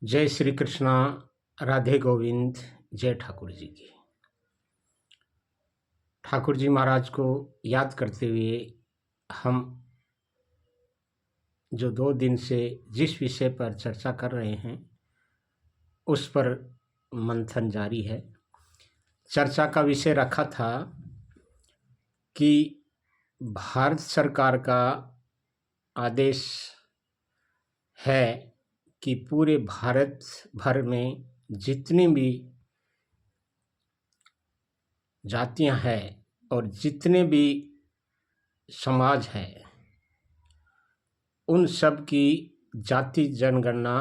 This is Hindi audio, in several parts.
जय श्री कृष्णा, राधे गोविंद, जय ठाकुर जी की। ठाकुर जी महाराज को याद करते हुए हम जो 2 दिन से जिस विषय पर चर्चा कर रहे हैं उस पर मंथन जारी है। चर्चा का विषय रखा था कि भारत सरकार का आदेश है कि पूरे भारत भर में जितनी भी जातियां हैं और जितने भी समाज हैं उन सब की जाति जनगणना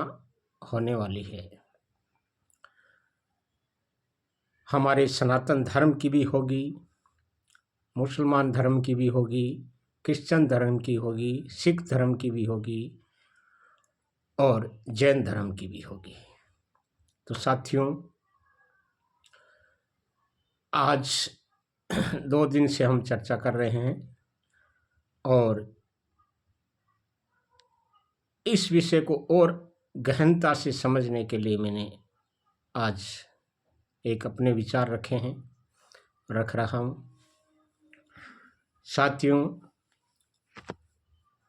होने वाली है। हमारे सनातन धर्म की भी होगी, मुसलमान धर्म की भी होगी, क्रिश्चियन धर्म की होगी, सिख धर्म की भी होगी और जैन धर्म की भी होगी। तो साथियों, आज 2 दिन से हम चर्चा कर रहे हैं और इस विषय को और गहनता से समझने के लिए मैंने आज एक अपने विचार रख रहा हूँ। साथियों,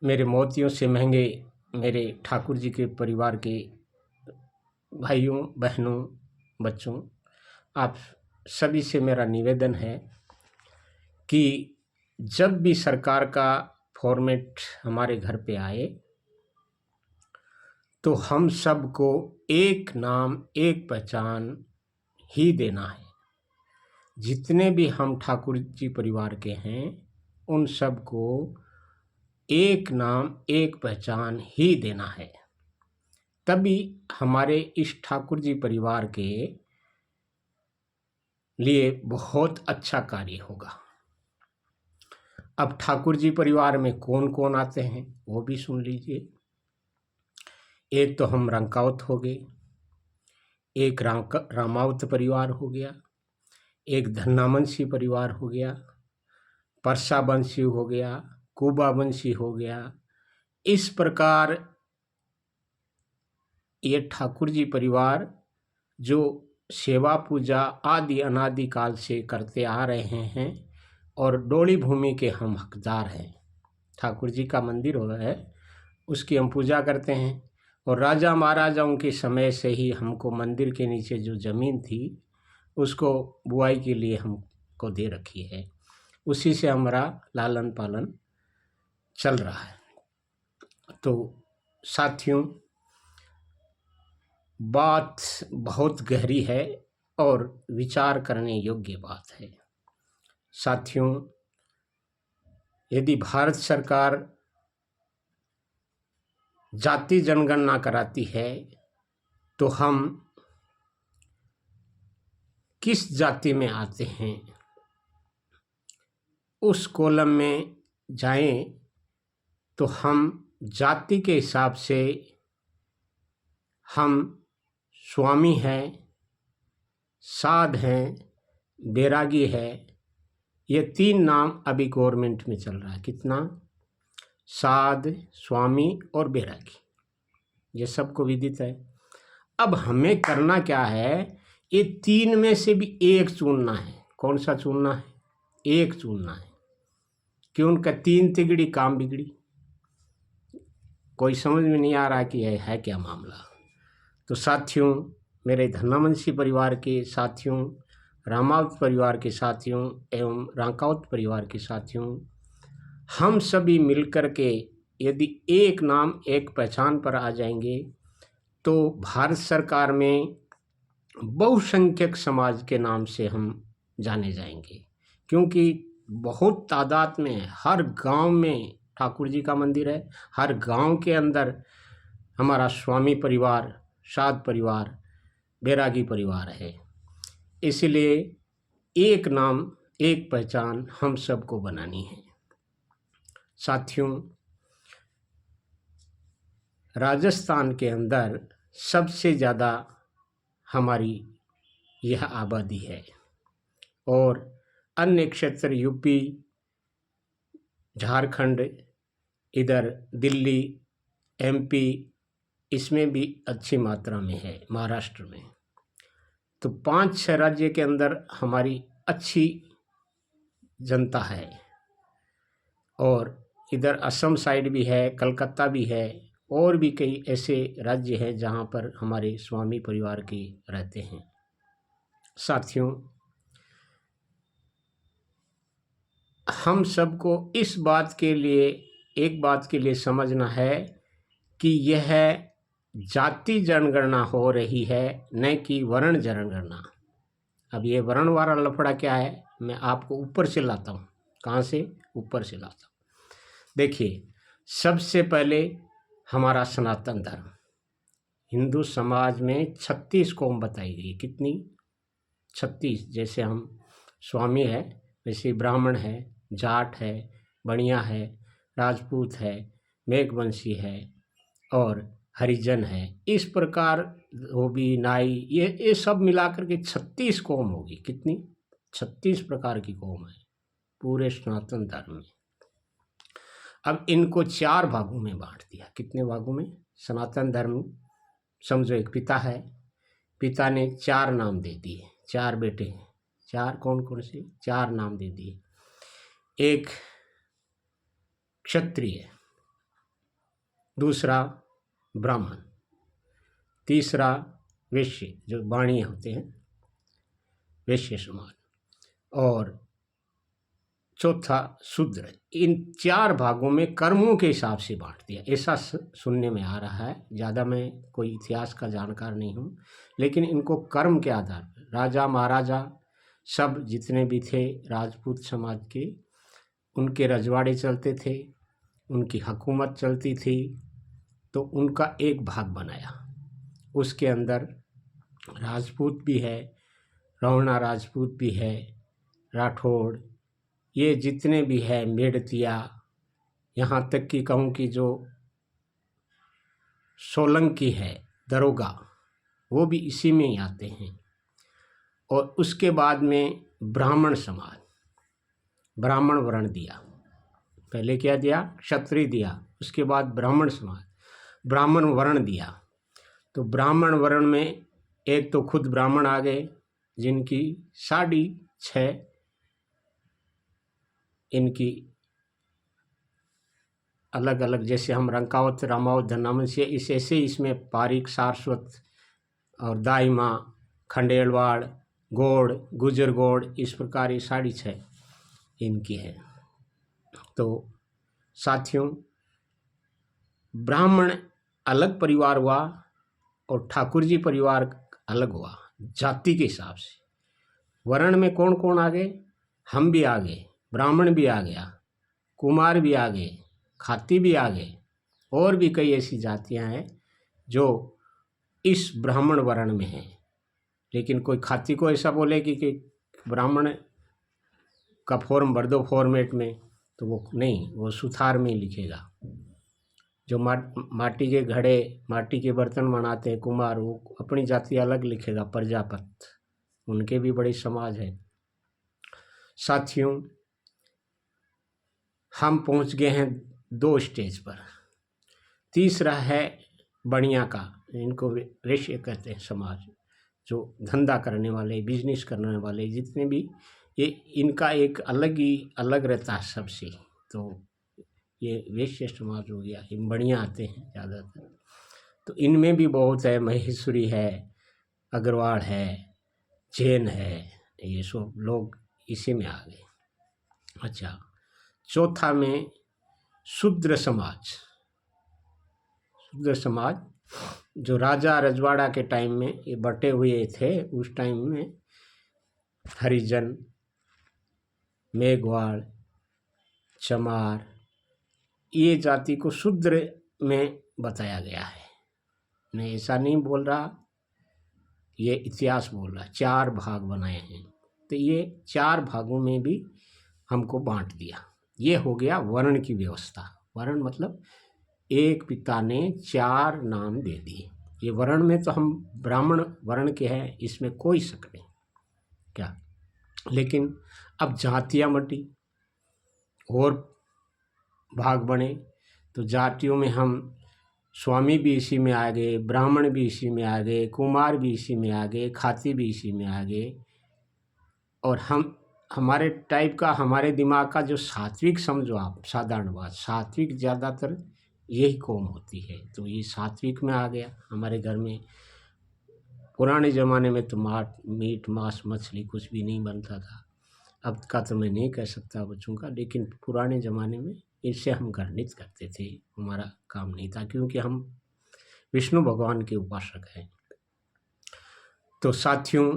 मेरे मोतियों से महंगे मेरे ठाकुर जी के परिवार के भाइयों, बहनों, बच्चों, आप सभी से मेरा निवेदन है कि जब भी सरकार का फॉर्मेट हमारे घर पे आए तो हम सबको एक नाम, एक पहचान ही देना है। जितने भी हम ठाकुर जी परिवार के हैं उन सबको एक नाम, एक पहचान ही देना है। तभी हमारे इस ठाकुर जी परिवार के लिए बहुत अच्छा कार्य होगा। अब ठाकुर जी परिवार में कौन कौन आते हैं वो भी सुन लीजिए। एक तो हम रंकावत हो गए, एक रामावत परिवार हो गया, एक धन्नावंशी परिवार हो गया, परसा वंशी हो गया, कुबा वंशी हो गया। इस प्रकार ये ठाकुर जी परिवार जो सेवा पूजा आदि अनादि काल से करते आ रहे हैं और डोली भूमि के हम हकदार हैं। ठाकुर जी का मंदिर हो है, उसकी हम पूजा करते हैं और राजा महाराजाओं के समय से ही हमको मंदिर के नीचे जो ज़मीन थी उसको बुआई के लिए हमको दे रखी है। उसी से हमारा लालन पालन चल रहा है। तो साथियों, बात बहुत गहरी है और विचार करने योग्य बात है। साथियों, यदि भारत सरकार जाति जनगणना कराती है तो हम किस जाति में आते हैं उस कॉलम में जाएं तो हम जाति के हिसाब से हम स्वामी हैं, साध हैं, बैरागी है। ये 3 नाम अभी गवर्नमेंट में चल रहा है। कितना? साध, स्वामी और बैरागी, ये सबको विदित है। अब हमें करना क्या है, ये 3 में से भी एक चुनना है। कौन सा चुनना है? एक चुनना है। क्यों? उनका 3 तिगड़ी काम बिगड़ी। कोई समझ में नहीं आ रहा कि यह है क्या मामला। तो साथियों, मेरे धन्नावंशी परिवार के साथियों, रामावत परिवार के साथियों एवं रांकावत परिवार के साथियों, हम सभी मिलकर के यदि एक नाम, एक पहचान पर आ जाएंगे तो भारत सरकार में बहुसंख्यक समाज के नाम से हम जाने जाएंगे। क्योंकि बहुत तादाद में हर गांव में ठाकुर जी का मंदिर है, हर गांव के अंदर हमारा स्वामी परिवार, साध परिवार, बैरागी परिवार है। इसलिए एक नाम, एक पहचान हम सबको बनानी है। साथियों, राजस्थान के अंदर सबसे ज़्यादा हमारी यह आबादी है और अन्य क्षेत्र यूपी, झारखंड, इधर दिल्ली, एमपी, इसमें भी अच्छी मात्रा में है महाराष्ट्र में। तो 5-6 राज्य के अंदर हमारी अच्छी जनता है, और इधर असम साइड भी है, कलकत्ता भी है, और भी कई ऐसे राज्य हैं जहाँ पर हमारे स्वामी परिवार के रहते हैं। साथियों, हम सबको इस बात के लिए, एक बात के लिए समझना है कि यह जाति जनगणना हो रही है, न कि वर्ण जनगणना। अब ये वर्ण वाला लफड़ा क्या है, मैं आपको ऊपर से लाता हूँ। कहाँ से? ऊपर से लाता हूँ। देखिए, सबसे पहले हमारा सनातन धर्म, हिंदू समाज में 36 कौम बताई गई। कितनी? 36। जैसे हम स्वामी है, वैसे ब्राह्मण है, जाट है, बनिया है, राजपूत है, मेघवंशी है और हरिजन है। इस प्रकार धोबी, नाई, ये सब मिलाकर के 36 कौम होगी। कितनी? 36 प्रकार की कौम है पूरे सनातन धर्म में। अब इनको 4 भागों में बांट दिया। कितने भागों में? सनातन धर्म समझो एक पिता है, पिता ने 4 नाम दे दिए, 4 बेटे हैं। 4 कौन कौन से? 4 नाम दे दिए। एक क्षत्रिय, दूसरा ब्राह्मण, तीसरा वैश्य जो वाणी होते हैं, वैश्य समाज, और चौथा शूद्र। इन 4 भागों में कर्मों के हिसाब से बांट दिया, ऐसा सुनने में आ रहा है। ज़्यादा मैं कोई इतिहास का जानकार नहीं हूँ, लेकिन इनको कर्म के आधार पर राजा महाराजा सब जितने भी थे राजपूत समाज के, उनके रजवाड़े चलते थे, उनकी हुकूमत चलती थी, तो उनका एक भाग बनाया। उसके अंदर राजपूत भी है, रोहना राजपूत भी है, राठौड़, ये जितने भी है, मेड़तिया, यहाँ तक कि कहूँ कि जो सोलंकी है, दरोगा, वो भी इसी में ही आते हैं। और उसके बाद में ब्राह्मण समाज, ब्राह्मण वर्ण दिया। पहले क्या दिया? क्षत्रिय दिया, उसके बाद ब्राह्मण समाज, ब्राह्मण वर्ण दिया। तो ब्राह्मण वर्ण में एक तो खुद ब्राह्मण आ गए, जिनकी 6.5 इनकी अलग अलग, जैसे हम रंकावत, रामावत, धनामंशी, इस ऐसे इसमें पारिक, सारस्वत और दाइमा, खंडेलवाड़, गोड़, गुजर गोड़, इस प्रकार ये 6.5 इनकी है। तो साथियों, ब्राह्मण अलग परिवार हुआ और ठाकुर जी परिवार अलग हुआ, जाति के हिसाब से। वर्ण में कौन कौन आ गए? हम भी आ गए, ब्राह्मण भी आ गया, कुमार भी आ गए, खाती भी आ गए, और भी कई ऐसी जातियां हैं जो इस ब्राह्मण वर्ण में हैं। लेकिन कोई खाती को ऐसा बोले कि ब्राह्मण का फॉर्म भर दो फॉर्मेट में, तो वो नहीं, वो सुथार में लिखेगा। जो माटी के घड़े, माटी के बर्तन बनाते हैं कुमार, वो अपनी जाति अलग लिखेगा, प्रजापत, उनके भी बड़े समाज है। साथियों, हम पहुंच गए हैं 2 स्टेज पर। तीसरा है बनिया का, इनको वैश्य कहते हैं समाज, जो धंधा करने वाले, बिजनेस करने वाले जितने भी, ये इनका एक अलग रहता है सबसे। तो ये वैश्य समाज हो गया, ये बढ़िया आते हैं ज़्यादातर। तो इनमें भी बहुत है, महेश्वरी है, अग्रवाल है, जैन है, ये सब लोग इसी में आ गए। अच्छा, चौथा में शूद्र समाज। शूद्र समाज जो राजा रजवाड़ा के टाइम में ये बटे हुए थे, उस टाइम में हरिजन, मेघवाड़, चमार, ये जाति को शूद्र में बताया गया है। मैं ऐसा नहीं बोल रहा, ये इतिहास बोल रहा। 4 भाग बनाए हैं, तो ये 4 भागों में भी हमको बांट दिया। ये हो गया वर्ण की व्यवस्था। वर्ण मतलब एक पिता ने 4 नाम दे दिए। ये वर्ण में तो हम ब्राह्मण वर्ण के हैं, इसमें कोई शक नहीं क्या। लेकिन अब जातियाँ बटी और भाग बने, तो जातियों में हम स्वामी भी इसी में आ गए, ब्राह्मण भी इसी में आ गए, कुमार भी इसी में आ गए, खाती भी इसी में आ गए। और हमारे टाइप का, हमारे दिमाग का जो सात्विक, समझो आप, साधारण बात, सात्विक ज़्यादातर यही कौम होती है। तो ये सात्विक में आ गया हमारे घर में। पुराने ज़माने में तो मीट मांस मछली कुछ भी नहीं बनता था। अब का तो मैं नहीं कह सकता बच्चों का, लेकिन पुराने ज़माने में इससे हम घृणित करते थे, हमारा काम नहीं था, क्योंकि हम विष्णु भगवान के उपासक हैं। तो साथियों,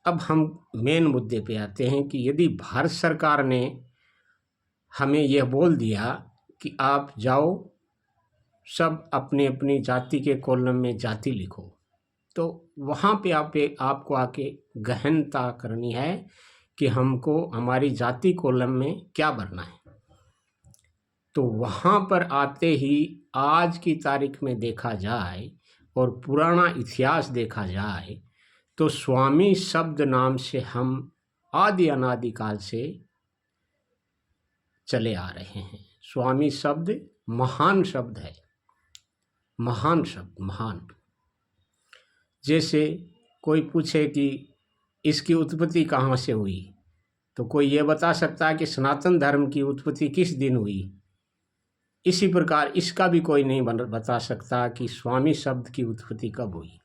अब हम मेन मुद्दे पे आते हैं कि यदि भारत सरकार ने हमें यह बोल दिया कि आप जाओ सब अपनी अपनी जाति के कॉलम में जाति लिखो, तो वहाँ पे आपको आके गहनता करनी है कि हमको हमारी जाति कॉलम में क्या भरना है। तो वहाँ पर आते ही आज की तारीख में देखा जाए और पुराना इतिहास देखा जाए तो स्वामी शब्द नाम से हम आदि अनादिकाल से चले आ रहे हैं। स्वामी शब्द महान शब्द है, महान शब्द, महान। जैसे कोई पूछे कि इसकी उत्पत्ति कहाँ से हुई, तो कोई ये बता सकता है कि सनातन धर्म की उत्पत्ति किस दिन हुई। इसी प्रकार इसका भी कोई नहीं बता सकता कि स्वामी शब्द की उत्पत्ति कब हुई।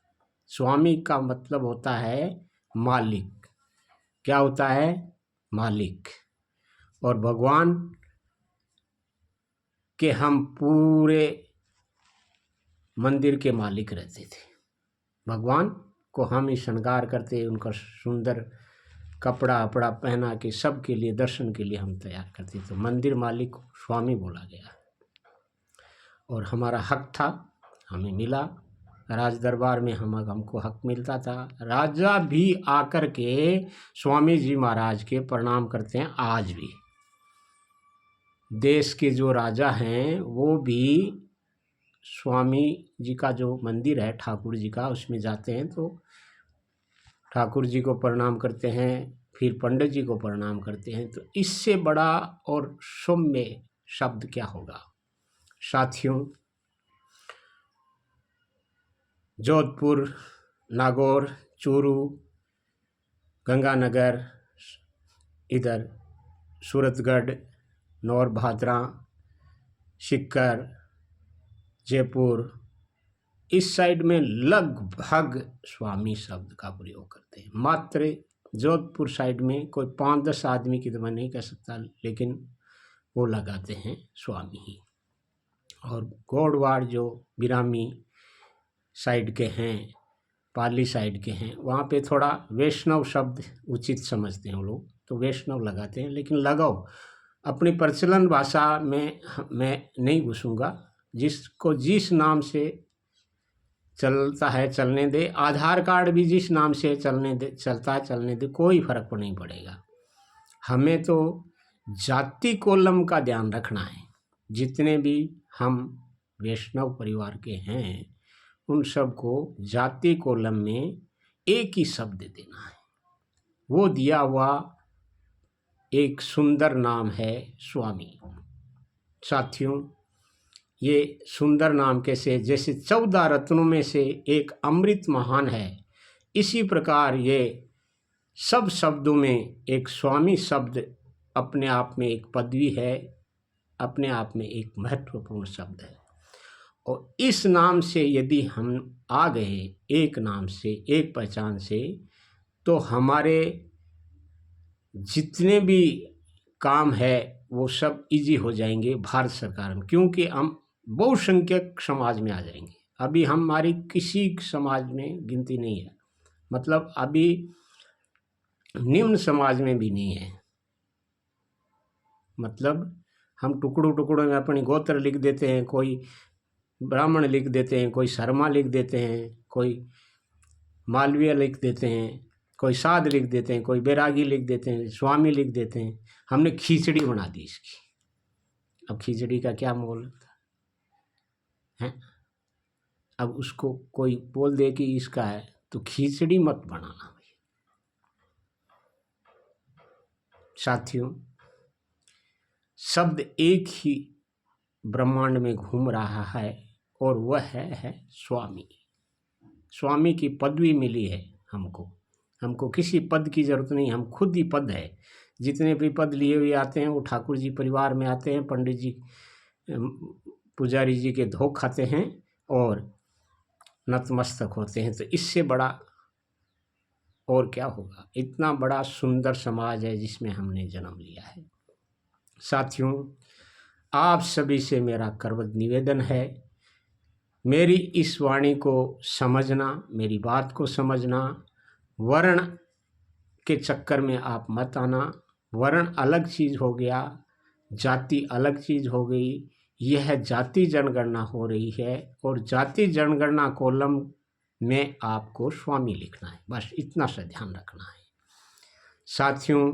स्वामी का मतलब होता है मालिक। क्या होता है? मालिक। और भगवान के हम पूरे मंदिर के मालिक रहते थे। भगवान को हम ही श्रृंगार करते, उनका सुंदर कपड़ा अपड़ा पहना के सबके लिए, दर्शन के लिए हम तैयार करते। तो मंदिर मालिक स्वामी बोला गया। और हमारा हक था, हमें मिला। राज दरबार में हमको हक मिलता था। राजा भी आकर के स्वामी जी महाराज के प्रणाम करते हैं आज भी। देश के जो राजा हैं वो भी स्वामी जी का जो मंदिर है ठाकुर जी का, उसमें जाते हैं तो ठाकुर जी को प्रणाम करते हैं, फिर पंडित जी को प्रणाम करते हैं। तो इससे बड़ा और सौम्य शब्द क्या होगा। साथियों, जोधपुर, नागौर, चूरू, गंगानगर, इधर सूरतगढ़, नौरभादरा, सीकर, जयपुर, इस साइड में लगभग स्वामी शब्द का प्रयोग करते हैं। मात्र जोधपुर साइड में कोई 5-10 आदमी की तो मैं नहीं कह सकता, लेकिन वो लगाते हैं स्वामी ही। और गोड़वाड़ जो बिरामी साइड के हैं, पाली साइड के हैं, वहाँ पे थोड़ा वैष्णव शब्द उचित समझते हैं वो लोग, तो वैष्णव लगाते हैं। लेकिन लगाओ अपनी प्रचलन भाषा में मैं नहीं घुसूँगा। जिसको जिस नाम से चलता है चलने दे। आधार कार्ड भी जिस नाम से चलता है चलने दे, कोई फर्क नहीं पड़ेगा। हमें तो जाति कोलम का ध्यान रखना है। जितने भी हम वैष्णव परिवार के हैं उन सबको जाति कोलम में एक ही शब्द देना है। वो दिया हुआ एक सुंदर नाम है स्वामी। साथियों, ये सुंदर नाम कैसे, जैसे 14 रत्नों में से एक अमृत महान है, इसी प्रकार ये सब शब्दों में एक स्वामी शब्द अपने आप में एक पदवी है, अपने आप में एक महत्वपूर्ण शब्द है। और इस नाम से यदि हम आ गए, एक नाम से, एक पहचान से, तो हमारे जितने भी काम है वो सब इजी हो जाएंगे भारत सरकार में, क्योंकि हम बहुसंख्यक समाज में आ जाएंगे। अभी हमारी किसी समाज में गिनती नहीं है, मतलब अभी निम्न समाज में भी नहीं है। मतलब हम टुकड़ों टुकड़ों में अपनी गोत्र लिख देते हैं, कोई ब्राह्मण लिख देते हैं, कोई शर्मा लिख देते हैं, कोई मालवीय लिख देते हैं, कोई साध लिख देते हैं, कोई बैरागी लिख देते हैं, स्वामी लिख देते हैं। हमने खिचड़ी बना दी इसकी। अब खिचड़ी का क्या मोल है? अब उसको कोई बोल दे कि इसका है, तो खिचड़ी मत बनाना। साथियों, शब्द एक ही ब्रह्मांड में घूम रहा है और वह है स्वामी। स्वामी की पदवी मिली है हमको किसी पद की जरूरत नहीं, हम खुद ही पद है। जितने भी पद लिए हुए आते हैं वो ठाकुर जी परिवार में आते हैं, पंडित जी पुजारी जी के धोख खाते हैं और नतमस्तक होते हैं। तो इससे बड़ा और क्या होगा। इतना बड़ा सुंदर समाज है जिसमें हमने जन्म लिया है। साथियों, आप सभी से मेरा करवत निवेदन है, मेरी इस वाणी को समझना, मेरी बात को समझना। वर्ण के चक्कर में आप मत आना। वर्ण अलग चीज़ हो गया, जाति अलग चीज़ हो गई। यह जाति जनगणना हो रही है और जाति जनगणना कॉलम में आपको स्वामी लिखना है, बस इतना सा ध्यान रखना है। साथियों,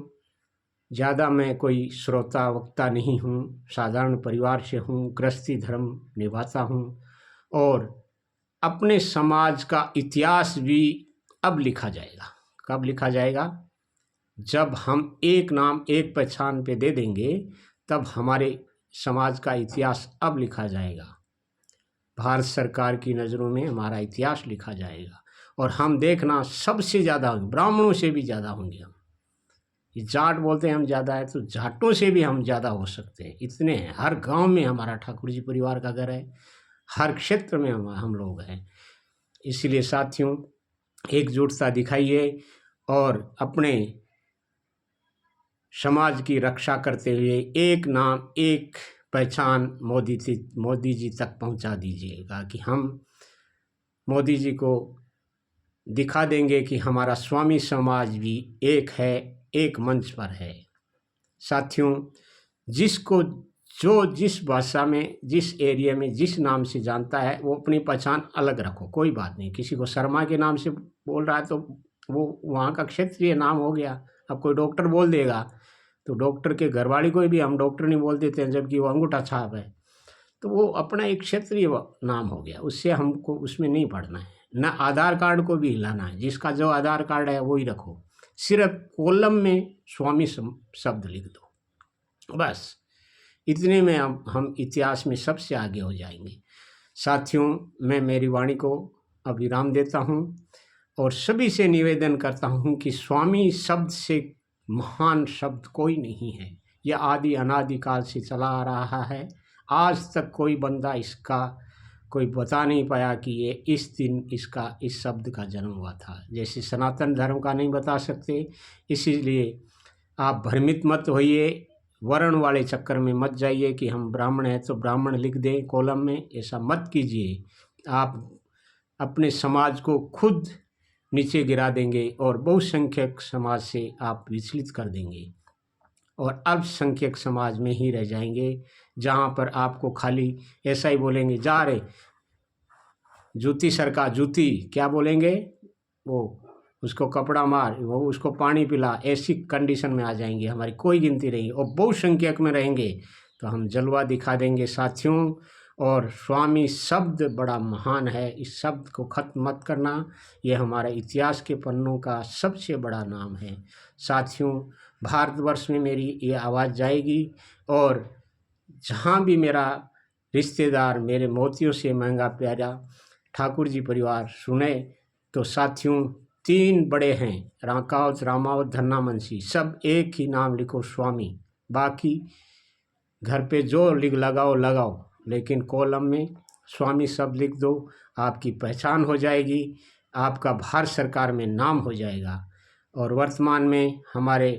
ज़्यादा मैं कोई श्रोता वक्ता नहीं हूँ, साधारण परिवार से हूँ, गृहस्थी धर्म निभाता हूँ और अपने समाज का इतिहास भी अब लिखा जाएगा। कब लिखा जाएगा? जब हम एक नाम एक पहचान पे दे देंगे तब हमारे समाज का इतिहास अब लिखा जाएगा। भारत सरकार की नज़रों में हमारा इतिहास लिखा जाएगा और हम देखना सबसे ज़्यादा होंगे, ब्राह्मणों से भी ज़्यादा होंगे हम। ये जाट बोलते हैं हम ज़्यादा है, तो जाटों से भी हम ज़्यादा हो सकते हैं, इतने हैं। हर गांव में हमारा ठाकुर जी परिवार का घर है, हर क्षेत्र में हम लोग हैं। इसलिए साथियों, एकजुटता दिखाइए और अपने समाज की रक्षा करते हुए एक नाम एक पहचान मोदी जी तक पहुंचा दीजिएगा कि हम मोदी जी को दिखा देंगे कि हमारा स्वामी समाज भी एक है, एक मंच पर है। साथियों, जिसको जो जिस भाषा में, जिस एरिया में, जिस नाम से जानता है वो अपनी पहचान अलग रखो, कोई बात नहीं। किसी को शर्मा के नाम से बोल रहा है तो वो वहाँ का क्षेत्रीय नाम हो गया। अब कोई डॉक्टर बोल देगा तो डॉक्टर के घरवाली को भी हम डॉक्टर नहीं बोल देते हैं, जबकि वो अंगूठा छाप है, तो वो अपना एक क्षेत्रीय नाम हो गया, उससे हमको उसमें नहीं पढ़ना है। न आधार कार्ड को भी हिलाना है, जिसका जो आधार कार्ड है वो ही रखो। सिर्फ कॉलम में स्वामी शब्द लिख दो, बस इतने में हम इतिहास में सबसे आगे हो जाएंगे। साथियों, मैं मेरी वाणी को अब विराम देता हूँ और सभी से निवेदन करता हूँ कि स्वामी शब्द से महान शब्द कोई नहीं है। यह आदि अनादि काल से चला आ रहा है। आज तक कोई बंदा इसका कोई बता नहीं पाया कि ये इस दिन इस शब्द का जन्म हुआ था। जैसे सनातन धर्म का नहीं बता सकते, इसीलिए आप भ्रमित मत होइए, वर्ण वाले चक्कर में मत जाइए कि हम ब्राह्मण हैं तो ब्राह्मण लिख दें कॉलम में, ऐसा मत कीजिए। आप अपने समाज को खुद नीचे गिरा देंगे और बहुसंख्यक समाज से आप विचलित कर देंगे और अल्पसंख्यक समाज में ही रह जाएंगे, जहाँ पर आपको खाली ऐसा ही बोलेंगे, जा रे जूती सरका, जूती क्या बोलेंगे, वो उसको कपड़ा मार, वो उसको पानी पिला, ऐसी कंडीशन में आ जाएंगे, हमारी कोई गिनती नहीं। और बहुसंख्यक में रहेंगे तो हम जलवा दिखा देंगे साथियों। और स्वामी शब्द बड़ा महान है, इस शब्द को खत्म मत करना, ये हमारे इतिहास के पन्नों का सबसे बड़ा नाम है। साथियों, भारतवर्ष में मेरी ये आवाज़ जाएगी और जहाँ भी मेरा रिश्तेदार मेरे मोतियों से महंगा प्यारा ठाकुर जी परिवार सुने, तो साथियों 3 बड़े हैं, राकावत, रामावत, धन्ना मुंशी, सब एक ही नाम लिखो, स्वामी। बाकी घर पे जो लिख लगाओ, लेकिन कॉलम में स्वामी शब्द लिख दो, आपकी पहचान हो जाएगी, आपका भारत सरकार में नाम हो जाएगा। और वर्तमान में हमारे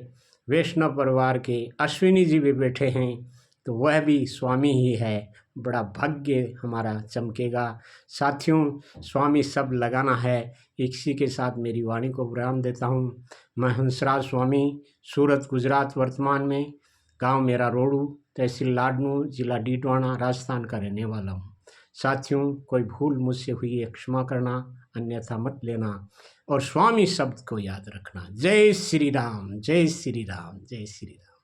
वैष्णव परिवार के अश्विनी जी भी बैठे हैं, तो वह भी स्वामी ही है। बड़ा भाग्य हमारा चमकेगा। साथियों, स्वामी शब्द लगाना है। इसी के साथ मेरी वाणी को विराम देता हूँ। मैं हंसराज स्वामी, सूरत गुजरात वर्तमान में, गांव मेरा रोडू, तहसील लाडनू, जिला डीडवाना, राजस्थान का रहने वाला हूँ। साथियों, कोई भूल मुझसे हुई है क्षमा करना, अन्यथा मत लेना और स्वामी शब्द को याद रखना। जय श्री राम, जय श्री राम, जय श्री राम।